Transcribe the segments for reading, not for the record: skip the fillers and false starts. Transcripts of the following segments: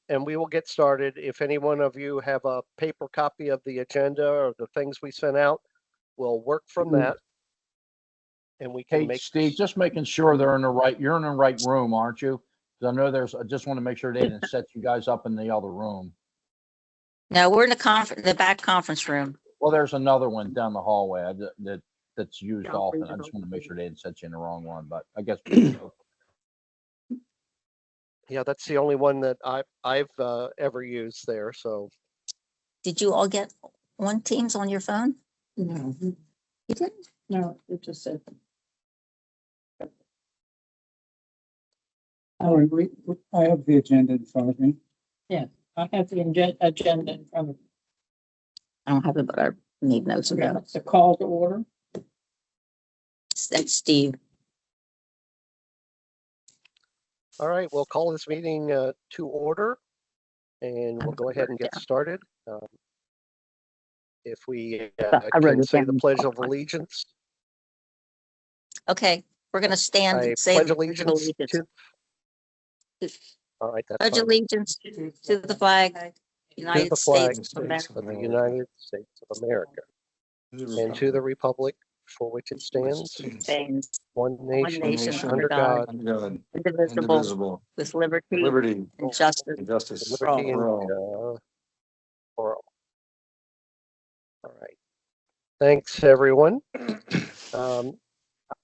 and we will get started. If any one of you have a paper copy of the agenda or the things we sent out, we'll work from that. And we can Hey, make Steve, just making sure you're in the right room, aren't you? 'Cause I know I just want to make sure they didn't set you guys up in the other room. No, we're in the back conference room. Well, there's another one down the hallway that's used often. I just want to make sure they didn't set you in the wrong one, but I guess. Yeah, that's the only one that I've ever used there. So Did you all get on Teams on your phone? No, You didn't? no, it just said. Oh, I have the agenda in front of me. Yeah, I have the agenda in front of me. I don't have it, but I need notes about it. It's a call to order. That's Steve. all right, we'll call this meeting to order, and we'll go ahead and get started. If we can say the Pledge of Allegiance. Okay, we're going to stand I and say pledge the allegiance to. All right, that's Pledge fine. allegiance to the flag, To United the flag States of America, of the United States of America, and to the republic for which it stands, one nation under God, indivisible, with liberty and justice for liberty and all. for all. All right. Thanks, everyone.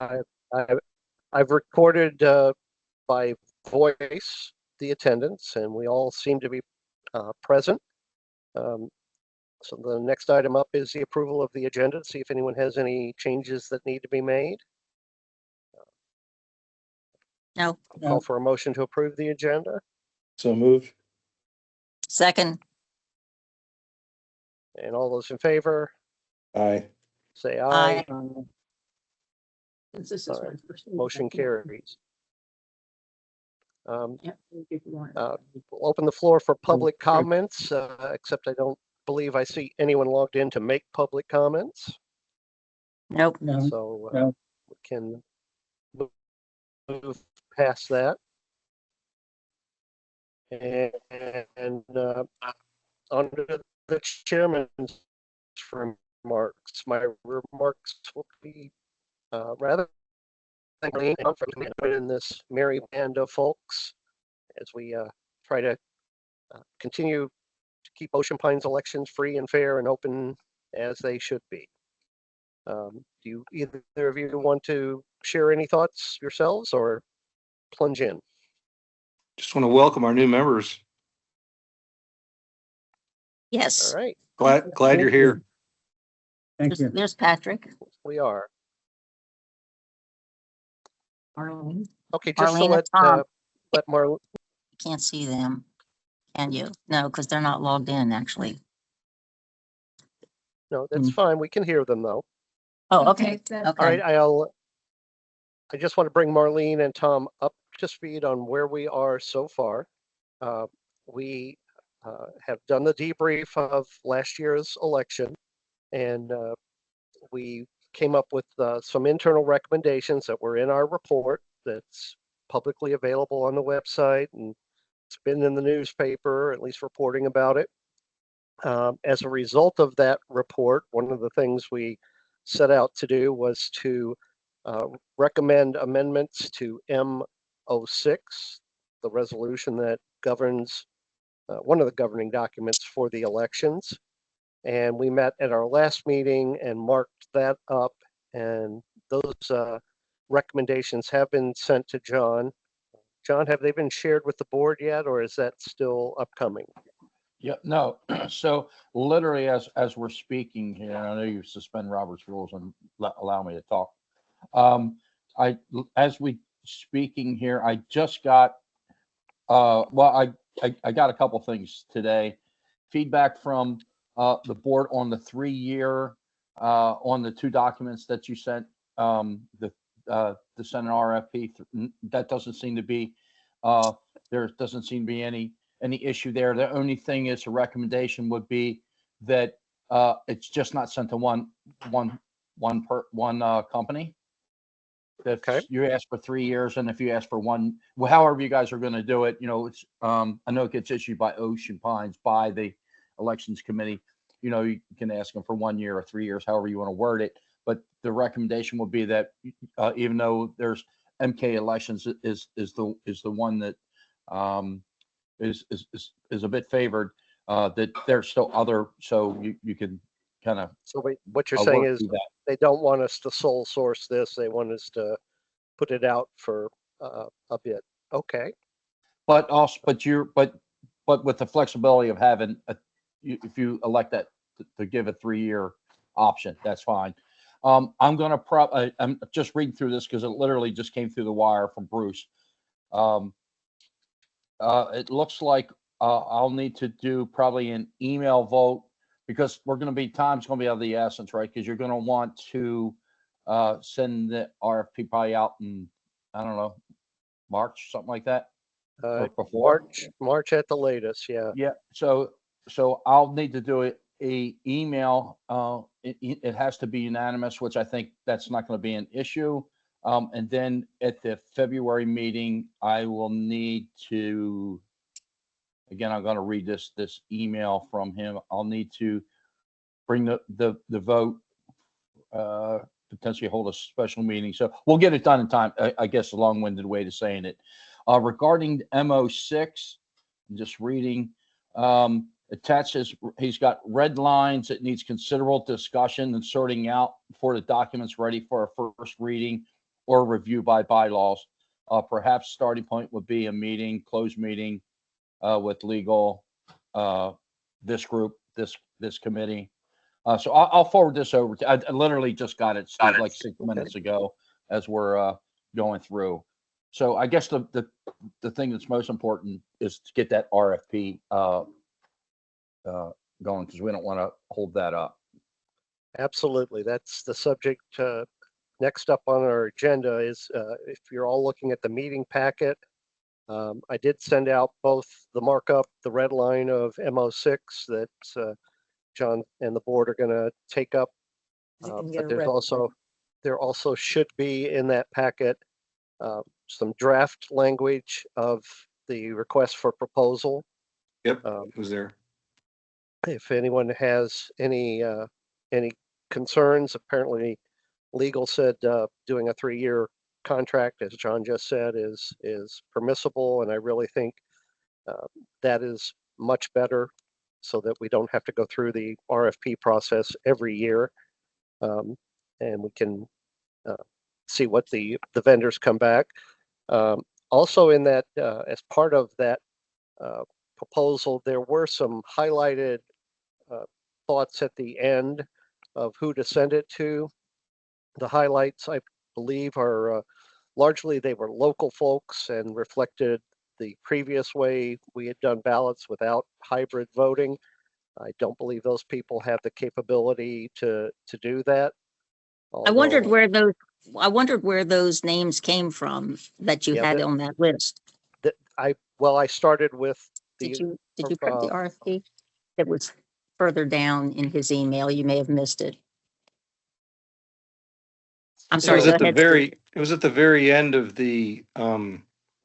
I've recorded by voice the attendance, and we all seem to be present. So the next item up is the approval of the agenda. See if anyone has any changes that need to be made. No. Call for a motion to approve the agenda. So moved. Second. And all those in favor, Aye. say aye. This is All my right. first. Motion carries. Yeah, if you want. We'll open the floor for public comments, except I don't believe I see anyone logged in to make public comments. Nope. No, So no. we can move past that. And under the chairman's remarks, my remarks will be rather in this merry band of folks as we try to continue to keep Ocean Pines elections free and fair and open as they should be. Do either of you want to share any thoughts yourselves or plunge in? Just want to welcome our new members. Yes. All right, Glad you're here. Thank you. There's Patrick. we are. Marlene. Okay, just to Marlene and Tom. let Marlene. Can't see them. Can you? No, because they're not logged in, actually. No, that's fine. We can hear them though. Oh, okay. All right, I just want to bring Marlene and Tom up to speed on where we are so far. We have done the debrief of last year's election, and we came up with some internal recommendations that were in our report that's publicly available on the website, and it's been in the newspaper, at least reporting about it. As a result of that report, one of the things we set out to do was to recommend amendments to M06, the resolution that governs one of the governing documents for the elections. And we met at our last meeting and marked that up, and those recommendations have been sent to John. John, have they been shared with the board yet, or is that still upcoming? Yeah, no. So literally as we're speaking here, I know you suspend Robert's rules and allow me to talk. As we speaking here, I just got, well, I got a couple things today. Feedback from the board on the 3-year, on the 2 documents that you sent, the Senate RFP. That doesn't seem to be, there doesn't seem to be any issue there. The only thing is a recommendation would be that it's just not sent to one company. If Okay. you ask for 3 years and if you ask for one, well, however you guys are going to do it, it's, I know it gets issued by Ocean Pines, by the Elections Committee. You can ask them for 1 year or 3 years, however you want to word it. But the recommendation would be that even though there's MK Elections is the one that is a bit favored, that there's still other, so you can kind of So what you're saying work is through that. they don't want us to sole source this. They want us to put it out for a bit. Okay. But also, but with the flexibility of having if you elect that to give a 3-year option, that's fine. I'm just reading through this because it literally just came through the wire from Bruce. It looks like I'll need to do probably an email vote because time's going to be of the essence, right? Because you're going to want to send the RFP probably out in, I don't know, March, something like that. Or before. March at the latest. Yeah. Yeah. So I'll need to do a email. It has to be unanimous, which I think that's not going to be an issue. And then at the February meeting, I will need to, again, I'm going to read this email from him. I'll need to bring the vote, potentially hold a special meeting. So we'll get it done in time. I guess a long-winded way to saying it. Regarding MO6, I'm just reading, attaches, he's got red lines that needs considerable discussion and sorting out before the document's ready for a first reading or review by bylaws. Perhaps starting point would be a closed meeting with legal, this group, this committee. So I'll forward this over to, I literally just got it like 6 minutes ago as we're going through. So I guess the thing that's most important is to get that RFP going because we don't want to hold that up. Absolutely. That's the subject. Next up on our agenda is if you're all looking at the meeting packet, I did send out both the markup, the red line of MO6 that John and the board are going to take up. But there also should be in that packet some draft language of the request for proposal. Yep, it was there. If anyone has any concerns, apparently legal said doing a 3-year contract, as John just said, is permissible, and I really think that is much better, so that we don't have to go through the RFP process every year, and we can see what the vendors come back. Also, in that, as part of that proposal, there were some highlighted thoughts at the end of who to send it to. The highlights, I believe, are largely they were local folks and reflected the previous way we had done ballots without hybrid voting. I don't believe those people have the capability to do that. I wondered where those names came from that you had on that list. I started with the. Did you print the RFP? It was further down in his email. You may have missed it. I'm sorry. It was at the very end of the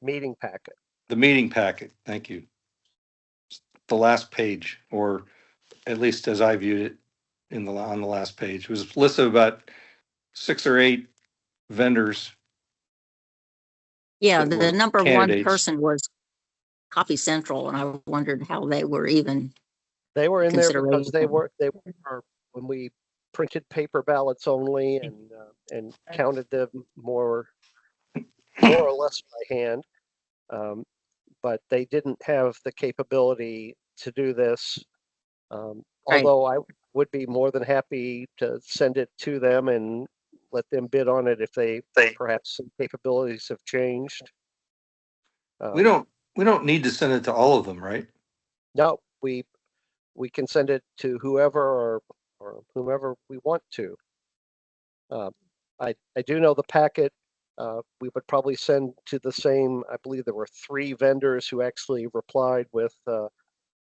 meeting packet. The meeting packet. Thank you. The last page, or at least as I viewed it on the last page, it was listed about 6 or 8 vendors. Yeah, the number one person was Coffee Central, and I wondered how they were even. They were in there because they were when we printed paper ballots only and counted them more or less by hand. But they didn't have the capability to do this. Although I would be more than happy to send it to them and let them bid on it if they perhaps some capabilities have changed. We don't need to send it to all of them, right? No, we can send it to whoever or whomever we want to. I do know the packet we would probably send to the same. I believe there were 3 vendors who actually replied with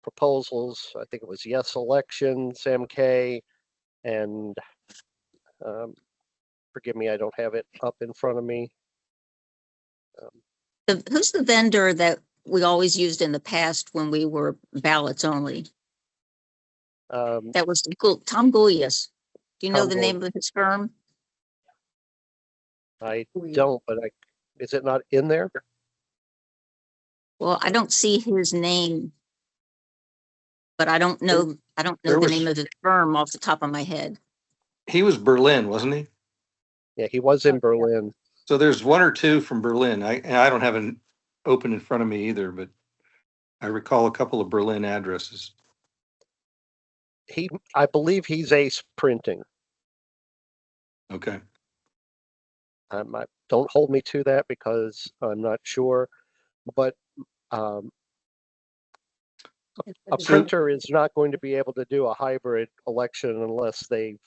proposals. I think it was Yes Elections, MK, and Forgive me, I don't have it up in front of me. Who's the vendor that we always used in the past when we were ballots only? That was Tom Goulias. Do you know Tom the name of his firm? I don't, but is it not in there? Well, I don't see his name, but I don't know There the was- name of his firm off the top of my head. He was Berlin, wasn't he? Yeah, he was in Berlin. So there's one or two from Berlin. I don't have an open in front of me either, but I recall a couple of Berlin addresses. I believe he's Ace Printing. Okay. Don't hold me to that because I'm not sure, but a printer is not going to be able to do a hybrid election unless they've,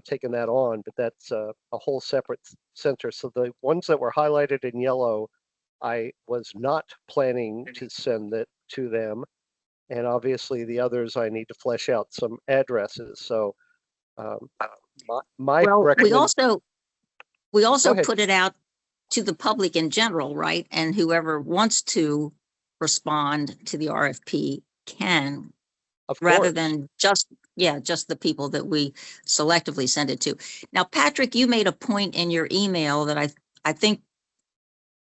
taken that on, but that's a whole separate center. So the ones that were highlighted in yellow, I was not planning to send it to them. And obviously the others, I need to flesh out some addresses. So my Well, recommendation. we also ahead. put it out to the public in general, right? And whoever wants to respond to the RFP can, Of rather course. than just the people that we selectively send it to. Now, Patrick, you made a point in your email that I think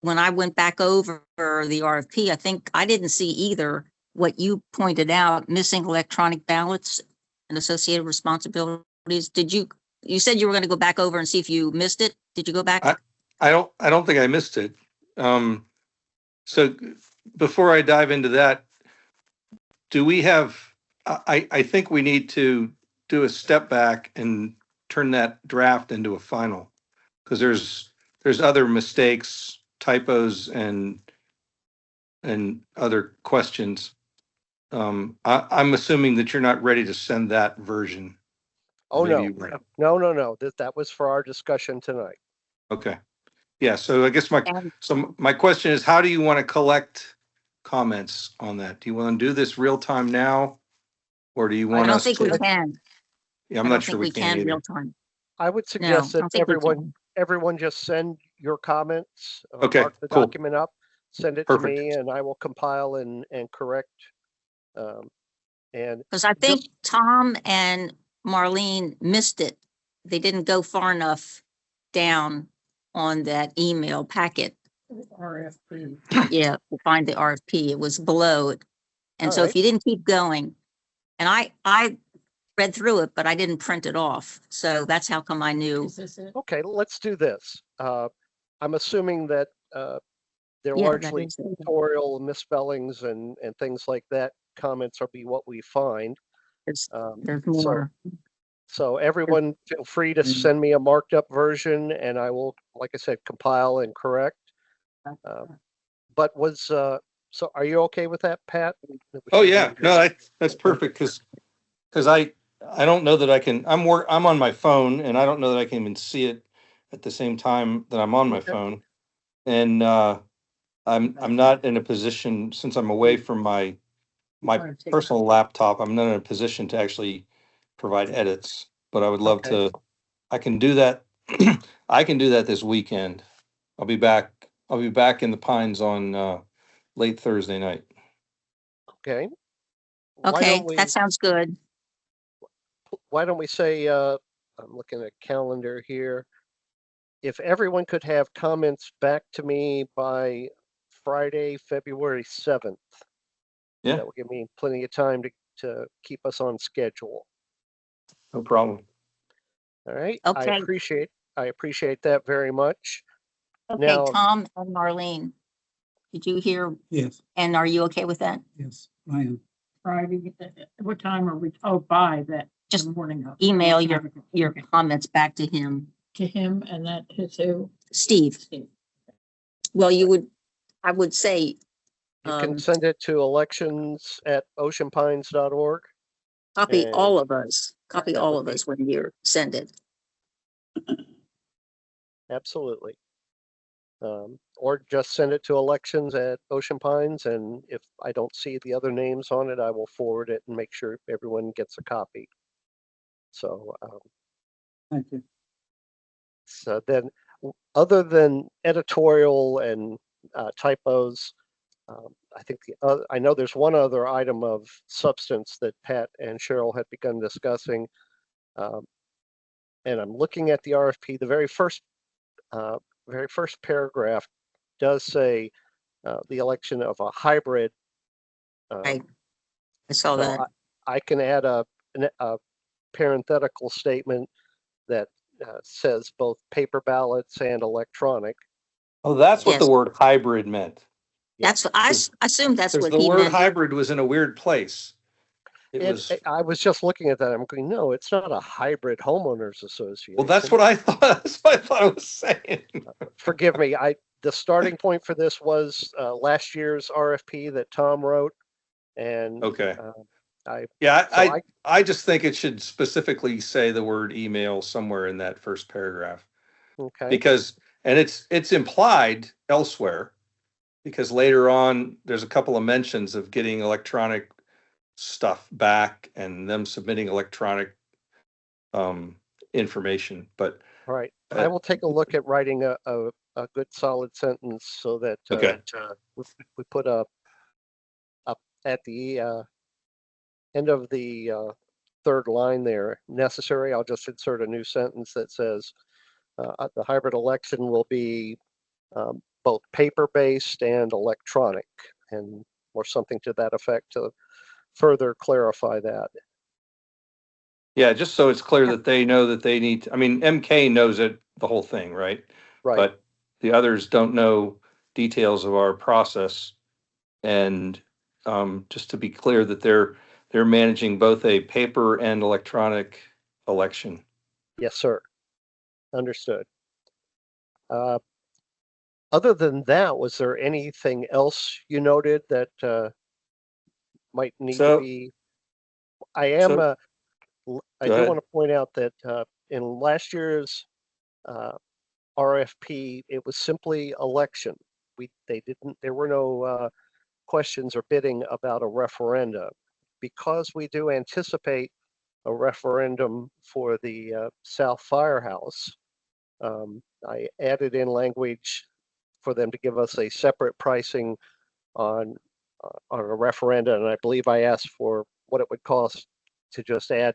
when I went back over the RFP, I think I didn't see either what you pointed out, missing electronic ballots and associated responsibilities. You said you were going to go back over and see if you missed it. Did you go back? I don't think I missed it. So before I dive into that, do we have, I think we need to do a step back and turn that draft into a final. Because there's other mistakes, typos and other questions. I'm assuming that you're not ready to send that version. Oh, Maybe no, you were. no. That was for our discussion tonight. Okay. Yeah, so I guess And my question is, how do you want to collect comments on that? Do you want to do this real time now? Or do you I want don't us think we to? can. Yeah, I I'm don't not sure think we we can can either. real time. I would No, suggest I that don't think we can. everyone just send your comments, Okay, mark the cool. document up, send it to Perfect. me, and I will compile and correct. And Because I think just, Tom and Marlene missed it. They didn't go far enough down on that email packet. RFP. Yeah, to find the RFP. It was below it. And All so right. if you didn't keep going, and I read through it, but I didn't print it off. So that's how come I knew. Is this it? okay, let's do this. I'm assuming that they're Yeah, that largely is it. editorial misspellings and things like that. Comments will be what we find. There's So more. So everyone feel free to Mhm. send me a marked up version and I will, like I said, compile and correct. But so are you okay with that, Pat? Oh, yeah, no, that's perfect, because I don't know that I can, I'm on my phone and I don't know that I can even see it at the same time that I'm on my Okay. phone. And I'm not in a position, since I'm away from my personal laptop, I'm not in a position to actually provide edits, but I would love Okay. to, I can do that. I can do that this weekend. I'll be back in the Pines on late Thursday night. Okay. Why Okay, don't we, that sounds good. say, I'm looking at calendar here. If everyone could have comments back to me by Friday, February 7th. Yeah. That will give me plenty of time to keep us on schedule. No problem. All right. Okay. I appreciate that very much. Okay, Now, Tom and Marlene, did you hear? Yes, And are you okay with that? yes, I am. Friday, what time are we? Oh, by that. Just morning. Of. Email your comments back to him. To him and that is who? Steve. Well, I would say, you can send it to elections@oceanpines.org. copy and all of us, that all would of be- us when you send it. Absolutely. Or just send it to elections@Ocean Pines, and if I don't see the other names on it, I will forward it and make sure everyone gets a copy. So, Thank you. it's then other than editorial and typos, I think I know there's one other item of substance that Pat and Cheryl had begun discussing. And I'm looking at the RFP. The very first paragraph does say the election of a hybrid. I saw So that. I can add a parenthetical statement that says both paper ballots and electronic. Oh, that's what the Yes. word hybrid meant. That's, I assume that's Because what the he word meant. hybrid was in a weird place. It was, I was just looking at that. I'm going, no, it's not a hybrid homeowners association. well, that's what I thought. That's what I thought I was saying. Forgive me. The starting point for this was last year's RFP that Tom wrote, and Okay. so I just think it should specifically say the word email somewhere in that first paragraph. okay. Because, and it's implied elsewhere, because later on, there's a couple of mentions of getting electronic stuff back and them submitting electronic information, but All right. I will take a look at writing a good solid sentence so that Okay. we put up at the end of the third line there, necessary. I'll just insert a new sentence that says the hybrid election will be both paper-based and electronic, and or something to that effect to further clarify that. yeah, just so it's clear that they know that they need to, I mean, MK knows it, the whole thing, right? Right. But the others don't know details of our process. And just to be clear that they're managing both a paper and electronic election. Yes, sir. Understood. Other than that, was there anything else you noted that might need to be? I do want to point out that in last year's RFP, it was simply election. There were no questions or bidding about a referenda. Because we do anticipate a referendum for the South Firehouse, I added in language for them to give us a separate pricing on a referenda, and I believe I asked for what it would cost to just add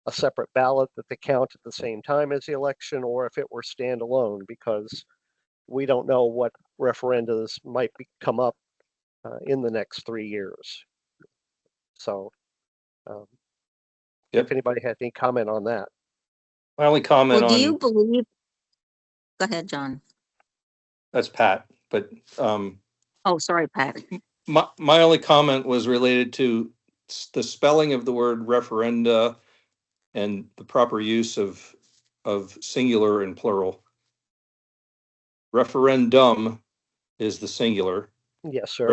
a separate ballot that they count at the same time as the election, or if it were standalone, because we don't know what referendums might come up in the next 3 years. So if anybody had any comment on that. My only comment Well, do you on, believe? Go ahead, John. that's Pat, but Oh, sorry, Pat. my only comment was related to the spelling of the word referenda and the proper use of singular and plural. Referendum is the singular. Yes, sir.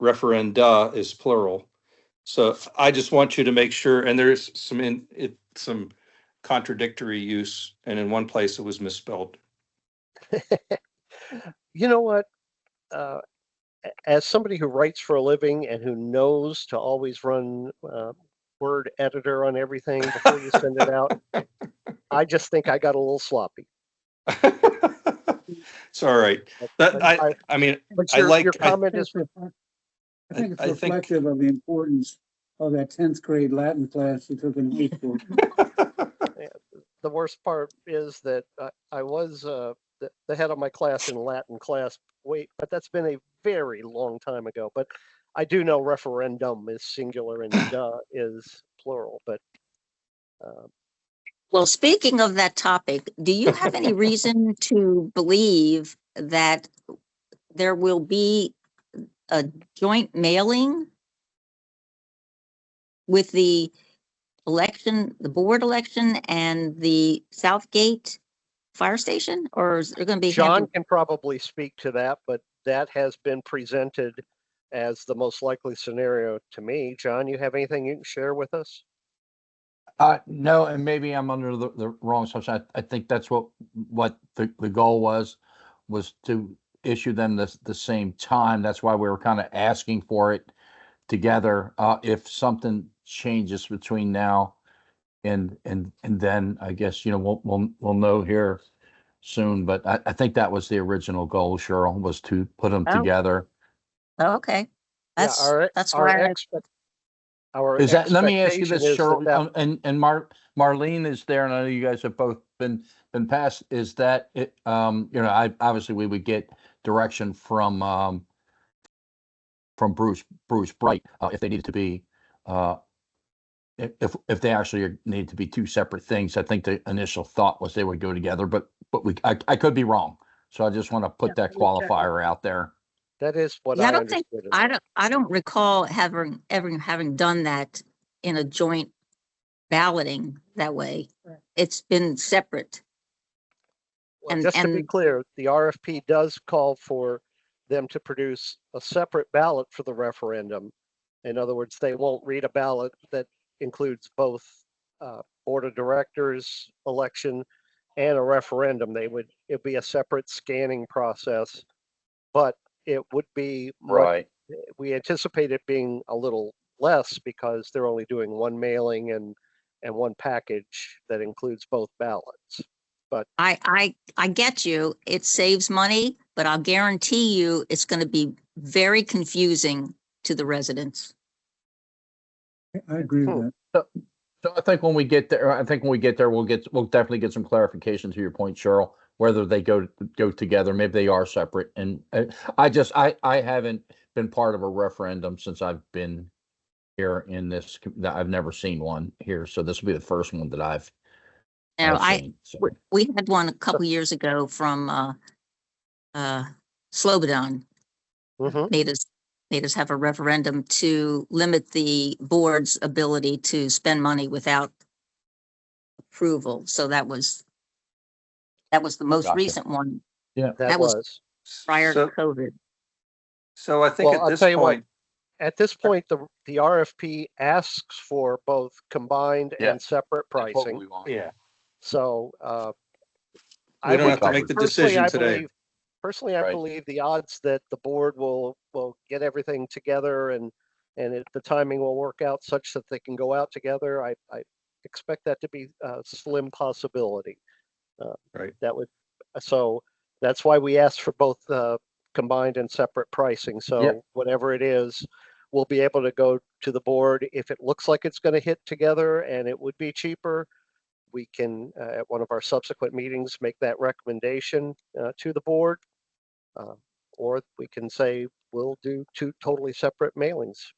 Referenda is plural. So I just want you to make sure, and there's some contradictory use, and in one place it was misspelled. You know what? As somebody who writes for a living and who knows to always run word editor on everything before you send it out, I just think I got a little sloppy. It's all right. I mean, But your comment is. I think it's I think- reflective of the importance of that 10th grade Latin class you took in high school. The worst part is that I was the head of my class in Latin class. But that's been a very long time ago. But I do know referendum is singular and duh is plural. But Well, speaking of that topic, do you have any reason to believe that there will be a joint mailing with the election, the board election and the Southgate fire station? Or is there going to be? John can probably speak to that, but that has been presented as the most likely scenario to me. John, you have anything you can share with us? No, and maybe I'm under the wrong assumption. I think that's what the goal was to issue them the same time. That's why we were kind of asking for it together. If something changes between now and then, I guess, we'll know here soon, but I think that was the original goal, Cheryl, was to put them Oh. together. Okay. Yeah, That's our why I, Is that, let me ask you this, expectation is Cheryl, that and Marlene is there, and I know you guys have both been passed, is that it, you know, obviously we would get direction from Bruce Bright, if they needed to be, if they actually need to be two separate things. I think the initial thought was they would go together, but I could be wrong. So I just want to put that qualifier out there. that is what yeah, I I don't think, understood. as well. I don't recall having done that in a joint balloting that way. It's been separate. Well, and- just to be and- clear, the RFP does call for them to produce a separate ballot for the referendum. In other words, they won't read a ballot that includes both board of directors election and a referendum. It'd be a separate scanning process, but it would be we anticipate it being a little less because they're only doing one mailing and one package that includes both ballots. I get you. It saves money, but I'll guarantee you it's going to be very confusing to the residents. I agree with that. So I think when we get there, we'll definitely get some clarification to your point, Cheryl, whether they go together. Maybe they are separate. And I haven't been part of a referendum since I've been here in this. I've never seen one here, so this will be the first one that I've Now, seen. So. we had one a couple years ago from Slobodan. Mhm. Made us have a referendum to limit the board's ability to spend money without approval. So that was the most Gotcha. recent one That That was- was. prior So, to COVID. so I think Well, at I'll this tell you what, point, At this point, the RFP asks for both combined Yeah. and separate That's what pricing. we want. yeah, So we don't would- have to make the personally, decision I today. believe- Personally, I Right. believe the odds that the board will get everything together and the timing will work out such that they can go out together. I expect that to be a slim possibility. Right. So that's why we asked for both combined and separate pricing. So Yep. whatever it is, we'll be able to go to the board. If it looks like it's going to hit together and it would be cheaper, we can, at one of our subsequent meetings, make that recommendation to the board. Or we can say we'll do two totally separate mailings.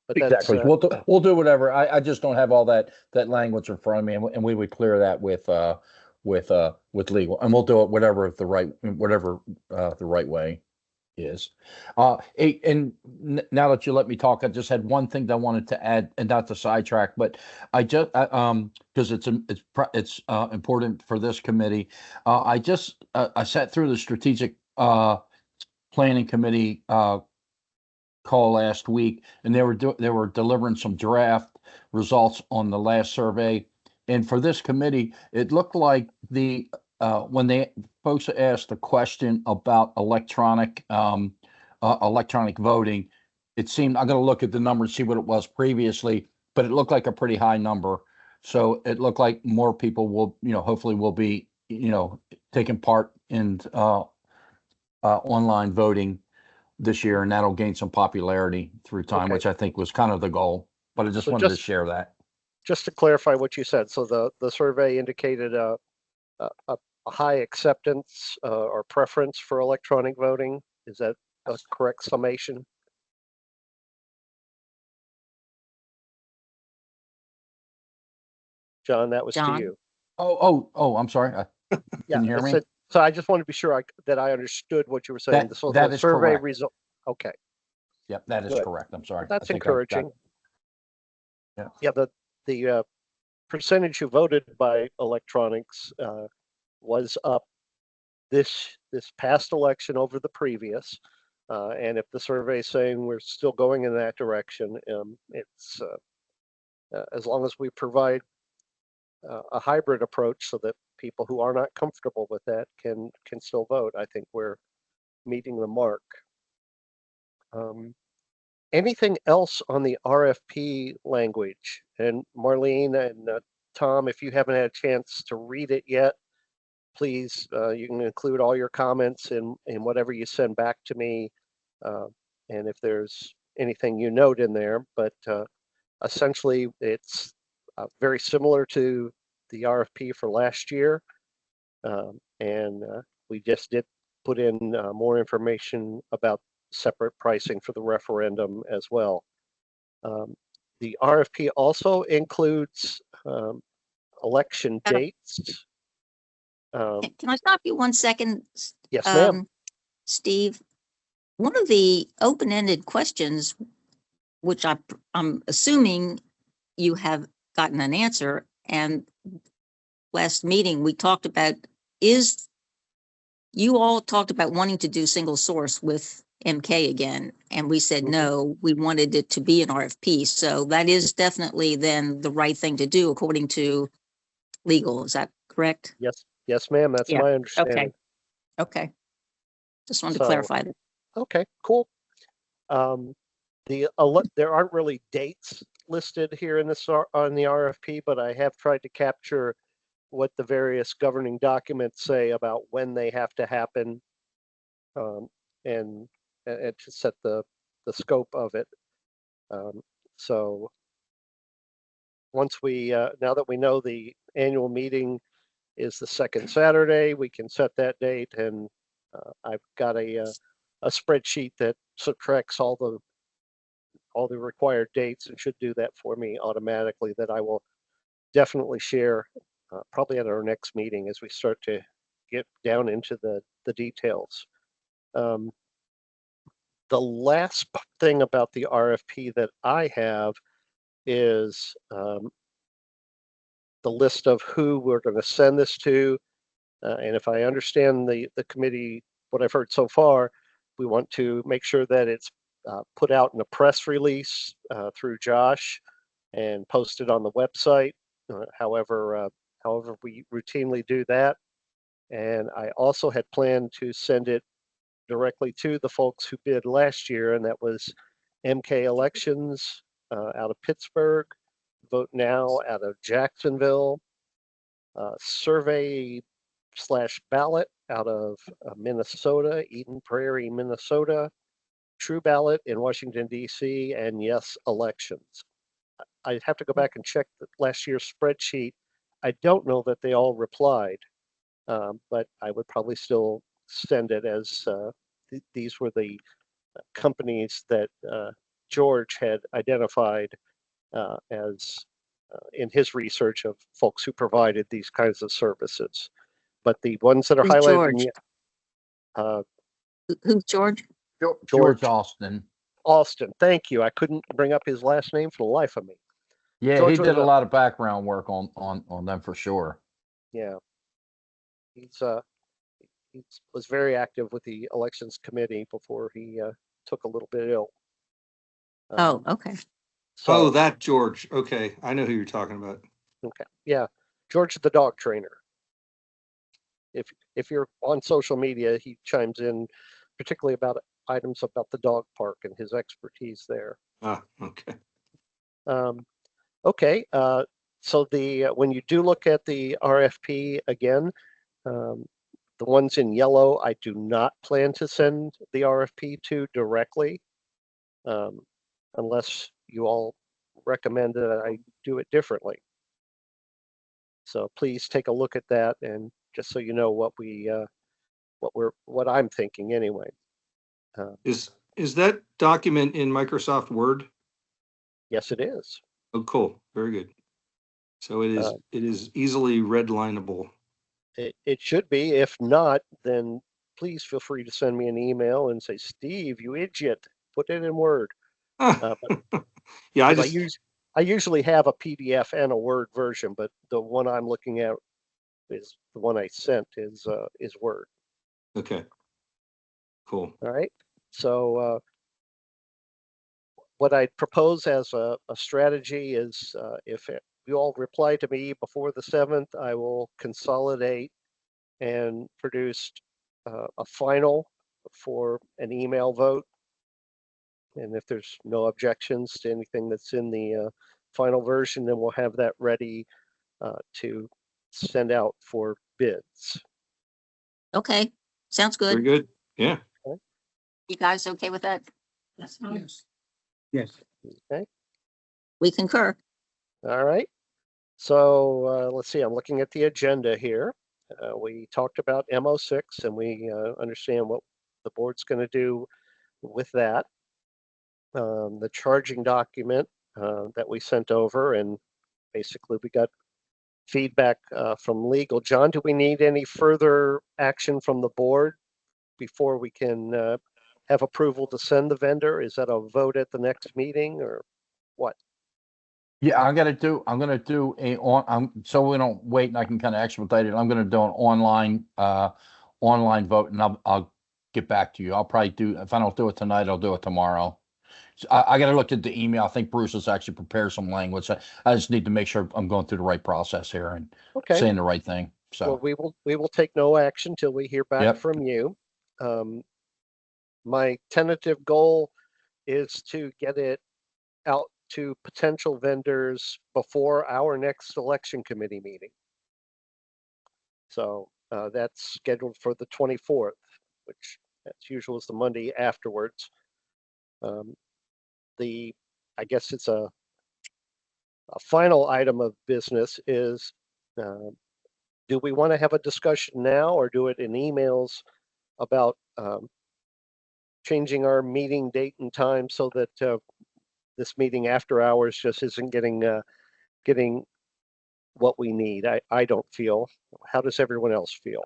But that's, Exactly. We'll do whatever. I just don't have all that language in front of me, and we would clear that with legal, and we'll do it whatever the right way is. And now that you let me talk, I just had one thing that I wanted to add, and not to sidetrack, but I just because it's important for this committee. I sat through the strategic planning committee call last week, and they were delivering some draft results on the last survey. And for this committee, it looked like when they folks asked the question about electronic voting, it seemed, I'm going to look at the number and see what it was previously, but it looked like a pretty high number. So it looked like more people will, hopefully will be, taking part in online voting this year, and that'll gain some popularity through time, Okay. which I think was kind of the goal. But I just So wanted to just- share that. just to clarify what you said. So the survey indicated a high acceptance or preference for electronic voting. Is that a correct summation? John, that was to John? you. Oh, I'm sorry. Yeah. Can you hear me? So I just wanted to be sure that I understood what you were saying. That- So that the is survey correct. result. Okay, Yep, that is Good. correct. I'm sorry. that's I think I've got- encouraging. Yeah. Yeah, the percentage who voted by electronics was up this past election over the previous. And if the survey is saying we're still going in that direction, it's as long as we provide a hybrid approach so that people who are not comfortable with that can still vote, I think we're meeting the mark. Anything else on the RFP language? And Marlene and Tom, if you haven't had a chance to read it yet, please, you can include all your comments in whatever you send back to me. And if there's anything you note in there, but essentially it's very similar to the RFP for last year. And we just did put in more information about separate pricing for the referendum as well. The RFP also includes election dates. Can I stop you 1 second? Yes, ma'am. Steve, one of the open-ended questions, which I'm assuming you have gotten an answer, and last meeting we talked about, is you all talked about wanting to do single source with MK again, and we said no, we wanted it to be an RFP. So that is definitely then the right thing to do according to legal. Is that correct? Yes, ma'am. That's Yeah. my understanding. Okay. Just wanted to So, clarify that. Okay, cool. There aren't really dates listed here in this on the RFP, but I have tried to capture what the various governing documents say about when they have to happen, and to set the scope of it. So once we now that we know the annual meeting is the second Saturday, we can set that date, and I've got a spreadsheet that subtracts all the required dates and should do that for me automatically, that I will definitely share probably at our next meeting as we start to get down into the details. The last thing about the RFP that I have is the list of who we're going to send this to. And if I understand the committee, what I've heard so far, we want to make sure that it's put out in a press release through Josh and posted on the website. However we routinely do that. And I also had planned to send it directly to the folks who bid last year, and that was MK Elections out of Pittsburgh, Vote Now out of Jacksonville, Survey/Ballot out of Minnesota, Eden Prairie, Minnesota, True Ballot in Washington, D.C., and Yes Elections. I'd have to go back and check last year's spreadsheet. I don't know that they all replied, but I would probably still send it as these were the companies that George had identified as in his research of folks who provided these kinds of services. But the ones that are Who's highlighted, Who's George? George Austin. Austin, thank you. I couldn't bring up his last name for the life of me. Yeah, George he did a lot of background work on them for sure. Yeah, he was very active with the elections committee before he took a little bit ill. Oh, okay. So, that George. Okay, I know who you're talking about. okay, yeah, George the dog trainer. If you're on social media, he chimes in, particularly about items about the dog park and his expertise there. Ah, okay. Okay, so when you do look at the RFP again, the ones in yellow, I do not plan to send the RFP to directly, unless you all recommend that I do it differently. So please take a look at that, and just so you know what I'm thinking anyway. Is that document in Microsoft Word? Yes, it is. Oh, cool. Very good. So it is easily redlineable. It should be. If not, then please feel free to send me an email and say, Steve, you idiot, put it in Word. Yeah, I usually have a PDF and a Word version, but the one I'm looking at is the one I sent is Word. Okay. Cool. All right. So what I propose as a strategy is if you all reply to me before the 7th, I will consolidate and produce a final for an email vote. And if there's no objections to anything that's in the final version, then we'll have that ready to send out for bids. Okay, sounds Very good. good. Yeah. You guys okay with that? Yes. Yes. Okay, We concur. all right. So let's see, I'm looking at the agenda here. We talked about MO6 and we understand what the board's going to do with that. The charging document that we sent over, and basically we got feedback from legal. John, do we need any further action from the board before we can have approval to send the vendor? Is that a vote at the next meeting or what? Yeah, I'm gonna do so we don't wait and I can kind of expedite it. I'm gonna do an online vote and I'll get back to you. I'll probably do, if I don't do it tonight, I'll do it tomorrow. So I gotta look at the email. I think Bruce has actually prepared some language. I just need to make sure I'm going through the right process here and Okay. saying the right thing. Well, So, we will take no action till we hear back Yep. from you. My tentative goal is to get it out to potential vendors before our next election committee meeting. So that's scheduled for the 24th, which as usual is the Monday afterwards. I guess it's a final item of business is, do we want to have a discussion now or do it in emails about changing our meeting date and time so that this meeting after hours just isn't getting what we need? I don't feel. How does everyone else feel?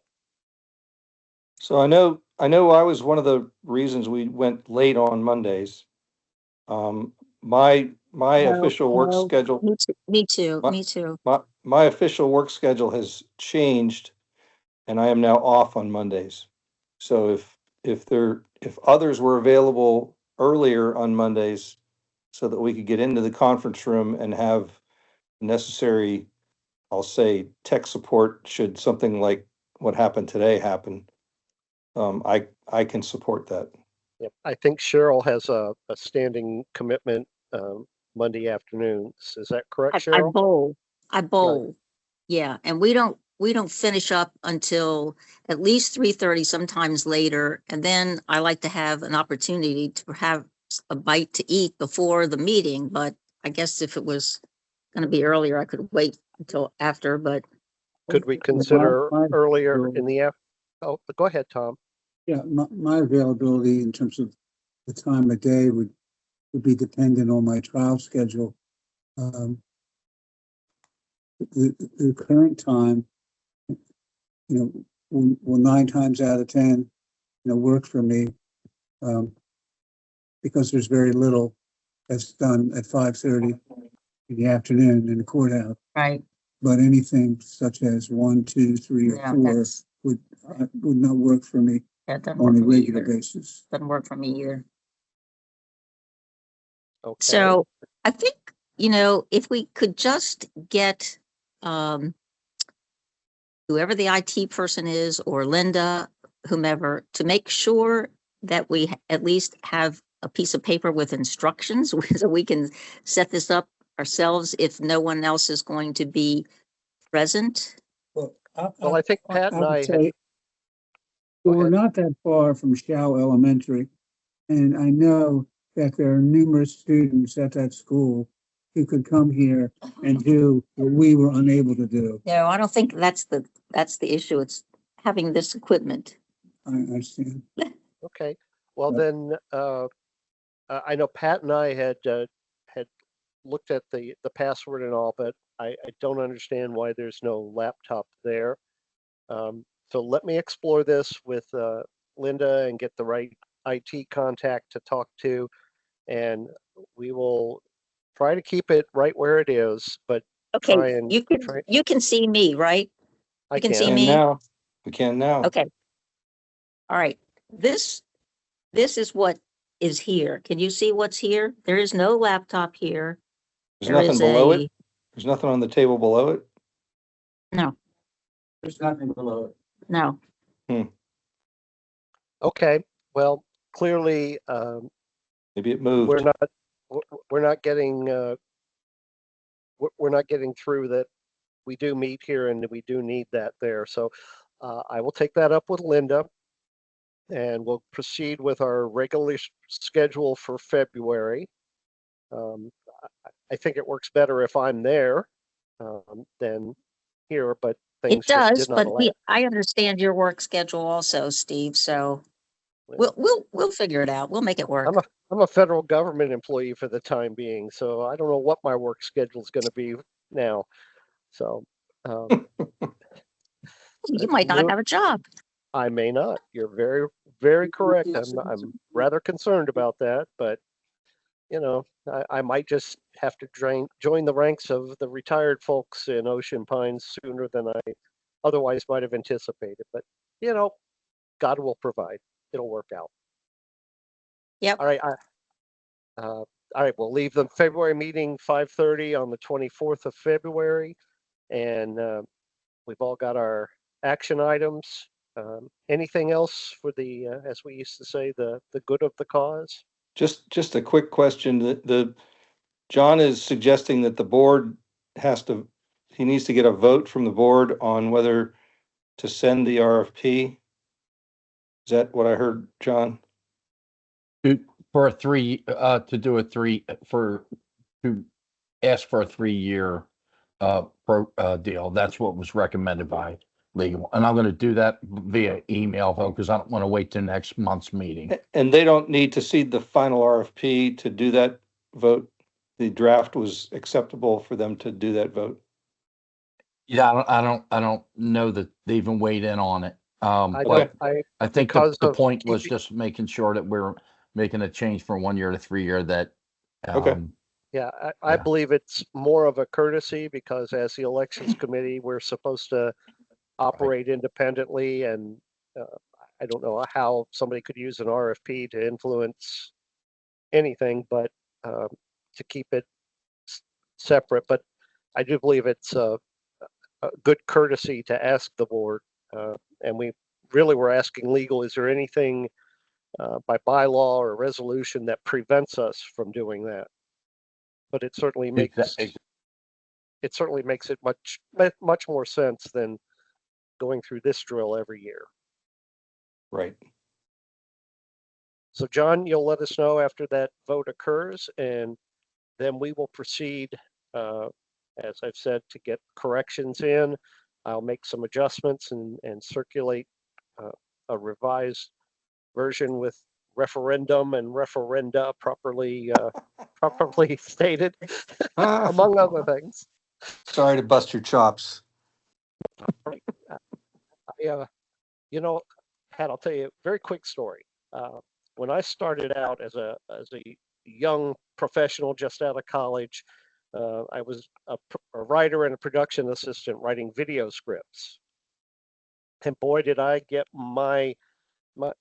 So I know I was one of the reasons we went late on Mondays. My No, official work no, schedule, Me too, My- me too. my official work schedule has changed and I am now off on Mondays. So if others were available earlier on Mondays so that we could get into the conference room and have necessary, I'll say, tech support should something like what happened today happen, I can support that. Yep. I think Cheryl has a standing commitment Monday afternoons. Is that correct, I Cheryl? bowl. I bowl. Yeah, and we don't finish up until at least 3:30, sometimes later. And then I like to have an opportunity to have a bite to eat before the meeting. But I guess if it was going to be earlier, I could wait until after. But Could we consider My earlier in the Oh, but go ahead, Tom. Yeah, my availability in terms of the time of day would be dependent on my trial schedule. The current time, will 9 times out of 10, work for me, because there's very little that's done at 5:30 in the afternoon in the courthouse. right, But anything such as 1, 2, 3, or Yeah, 4 that's- would not work for me that doesn't on work a for me regular either. basis. Doesn't work for me either. Okay. So I think, if we could just get whoever the IT person is or Linda, whomever, to make sure that we at least have a piece of paper with instructions so we can set this up ourselves if no one else is going to be present. Well, I think Pat and would I say Go we're ahead. not that far from Shao Elementary, and I know that there are numerous students at that school who could come here and do what we were unable to do. No, I don't think that's the issue. It's having this equipment. I understand. Okay. Well, Yep. then I know Pat and I had looked at the password and all, but I don't understand why there's no laptop there. So let me explore this with Linda and get the right IT contact to talk to, and we will try to keep it right where it is, but Okay, try and try. you can see me, right? I You can see can. And me? now, we can now. Okay. All right. This is what is here. Can you see what's here? There is no laptop here. There's There nothing is below it. There's nothing on the table below it. No, There's nothing below it. no. Okay. Well, clearly Maybe it moved. we're not getting we're not getting through that. We do meet here and we do need that there. So I will take that up with Linda, and we'll proceed with our regular schedule for February. I think it works better if I'm there than here, but It things just does, did not but allow. I understand your work schedule also, Steve, so we'll figure it out. We'll make it work. I'm a federal government employee for the time being, so I don't know what my work schedule is going to be now. So You might not have a job. I may not. You're very, very correct. I'm rather concerned about that, but you know, I might just have to join the ranks of the retired folks in Ocean Pines sooner than I otherwise might have anticipated. But you know, God will provide. It'll work out. Yep. All right. All right. We'll leave the February meeting 5:30 on the 24th of February, and we've all got our action items. Anything else for the, as we used to say, the good of the cause? Just a quick question. John is suggesting that the board he needs to get a vote from the board on whether to send the RFP. Is that what I heard, John? For a three, to do a three, to ask for a 3-year deal. That's what was recommended by legal. And I'm going to do that via email though, because I don't want to wait till next month's meeting. And they don't need to see the final RFP to do that vote? The draft was acceptable for them to do that vote? Yeah, I don't know that they even weighed in on it. I But don't. I think because the of point was keeping- just making sure that we're making a change from 1 year to 3 year that, Okay. Yeah, I Yeah. believe it's more of a courtesy because as the elections committee, we're supposed to operate independently, and I don't know how somebody could use an RFP to influence anything, but to keep it separate. But I do believe it's a good courtesy to ask the board, and we really were asking legal, is there anything by bylaw or resolution that prevents us from doing that? But it certainly makes it much more sense than going through this drill every year. Right. So John, you'll let us know after that vote occurs, and then we will proceed, as I've said, to get corrections in. I'll make some adjustments and circulate a revised version with referendum and referenda properly stated, among other things. Sorry to bust your chops. Pat, I'll tell you a very quick story. When I started out as a young professional just out of college, I was a writer and a production assistant writing video scripts. And boy, did I get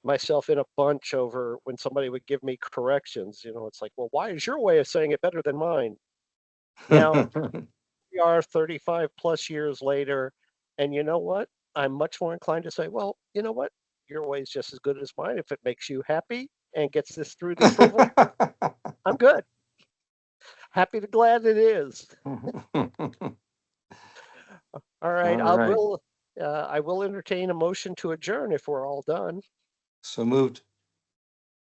myself in a bunch over when somebody would give me corrections. It's like, well, why is your way of saying it better than mine? Now, we are 35 plus years later, and you know what? I'm much more inclined to say, well, you know what? Your way is just as good as mine. If it makes you happy and gets this through the approval, I'm good. Happy to glad it is. All right, All right. I will entertain a motion to adjourn if we're all done. So moved.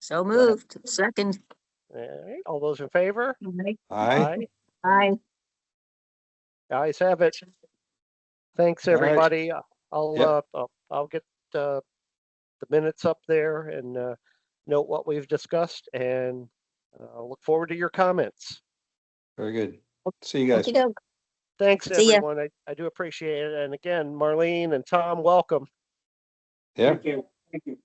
So moved. Second. All right, all those in favor? Aye. Aye. Ayes have it. Thanks, All right. everybody. Yep. I'll get the minutes up there and note what we've discussed, and I'll look forward to your comments. Very good. See you guys. Okey-doke. Thanks, See ya. everyone. I do appreciate it. And again, Marlene and Tom, welcome. Yeah. Thank you. Thank you.